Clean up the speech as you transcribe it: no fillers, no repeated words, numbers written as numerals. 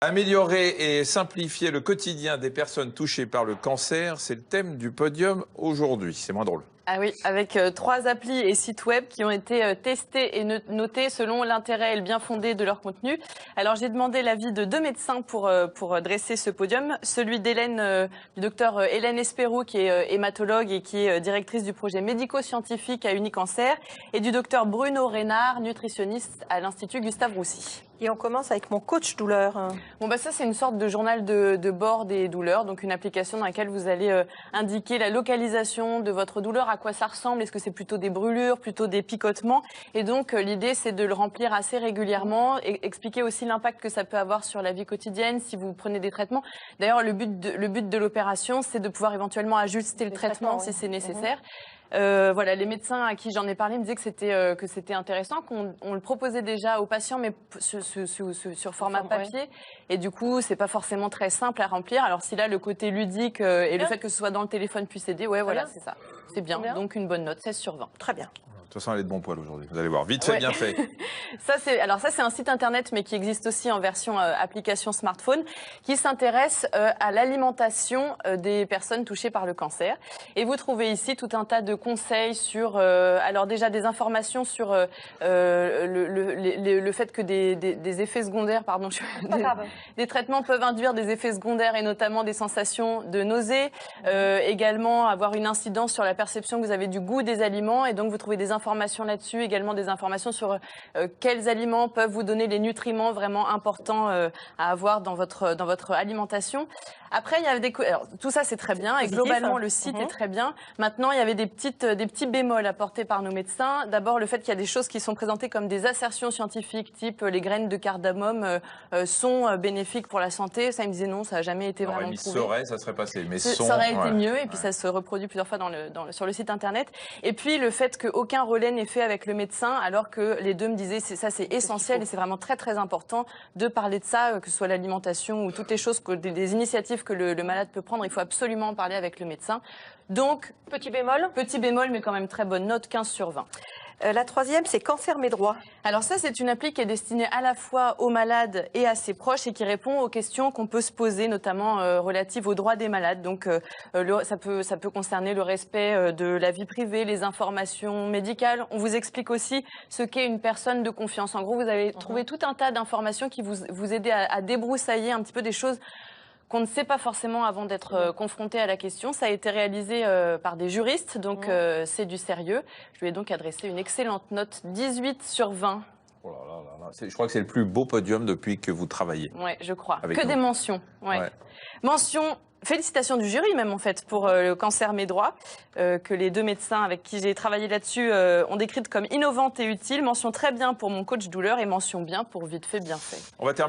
Améliorer et simplifier le quotidien des personnes touchées par le cancer, c'est le thème du podium aujourd'hui. C'est moins drôle. Ah oui, avec 3 applis et sites web qui ont été testés et notés selon l'intérêt et le bien fondé de leur contenu. Alors j'ai demandé l'avis de 2 médecins pour dresser ce podium. Celui du docteur Hélène Espérou, qui est hématologue et qui est directrice du projet médico-scientifique à Unicancer, et du docteur Bruno Reynard, nutritionniste à l'Institut Gustave Roussy. Et on commence avec mon coach douleur. Bon bah ça c'est une sorte de journal de bord des douleurs, donc une application dans laquelle vous allez indiquer la localisation de votre douleur, à quoi ça ressemble, est-ce que c'est plutôt des brûlures, plutôt des picotements, et donc l'idée c'est de le remplir assez régulièrement et expliquer aussi l'impact que ça peut avoir sur la vie quotidienne si vous prenez des traitements. D'ailleurs le but de l'opération c'est de pouvoir éventuellement ajuster le traitement si c'est nécessaire. Voilà, les médecins à qui j'en ai parlé me disaient que c'était intéressant, qu'on le proposait déjà aux patients, mais sur format papier. Et du coup, c'est pas forcément très simple à remplir. Alors si là, le côté ludique et le fait que ce soit dans le téléphone puisse aider, ouais, voilà, c'est ça. C'est bien. Donc une bonne note, 16 sur 20. Très bien. De toute façon, elle est de bon poil aujourd'hui. Vous allez voir. Vite fait, bien fait. Ça, c'est un site internet, mais qui existe aussi en version application smartphone, qui s'intéresse à l'alimentation des personnes touchées par le cancer. Et vous trouvez ici tout un tas de conseils sur, alors déjà des informations sur le fait que des effets secondaires, pardon, des traitements peuvent induire des effets secondaires et notamment des sensations de nausée, également avoir une incidence sur la perception que vous avez du goût des aliments, et donc vous trouvez des informations là-dessus, également des informations sur quels aliments peuvent vous donner les nutriments vraiment importants à avoir dans votre alimentation. Après, il y avait alors, tout ça c'est très bien et globalement le site est très bien. Maintenant, il y avait des petits bémols apportés par nos médecins. D'abord, le fait qu'il y a des choses qui sont présentées comme des assertions scientifiques, type les graines de cardamome sont bénéfiques pour la santé. Ça, ils me disaient non, ça n'a jamais été vraiment prouvé. Ça serait passé, mais ça aurait été mieux, et puis ça se reproduit plusieurs fois sur le site internet. Et puis le fait qu'aucun relais n'est fait avec le médecin, alors que les deux me disaient ça c'est essentiel et c'est vraiment très très important de parler de ça, que ce soit l'alimentation ou toutes les choses, des initiatives que le malade peut prendre, il faut absolument en parler avec le médecin. Donc, petit bémol, mais quand même très bonne note, 15 sur 20. La troisième, c'est Cancer Mes Droits. Alors ça, c'est une appli qui est destinée à la fois aux malades et à ses proches et qui répond aux questions qu'on peut se poser, notamment relatives aux droits des malades. Donc ça peut concerner le respect de la vie privée, les informations médicales. On vous explique aussi ce qu'est une personne de confiance. En gros, vous allez trouver tout un tas d'informations qui vous aident à débroussailler un petit peu des choses qu'on ne sait pas forcément avant d'être confronté à la question. Ça a été réalisé par des juristes, donc c'est du sérieux. Je lui ai donc adressé une excellente note, 18 sur 20. Oh là là là. Je crois que c'est le plus beau podium depuis que vous travaillez. Oui, je crois. Que des mentions. Ouais. Mention, félicitations du jury même en fait pour le Cancer Mes Droits, que les 2 médecins avec qui j'ai travaillé là-dessus ont décrite comme innovante et utile. Mention très bien pour mon coach douleur et mention bien pour vite fait, bien fait. On va terminer.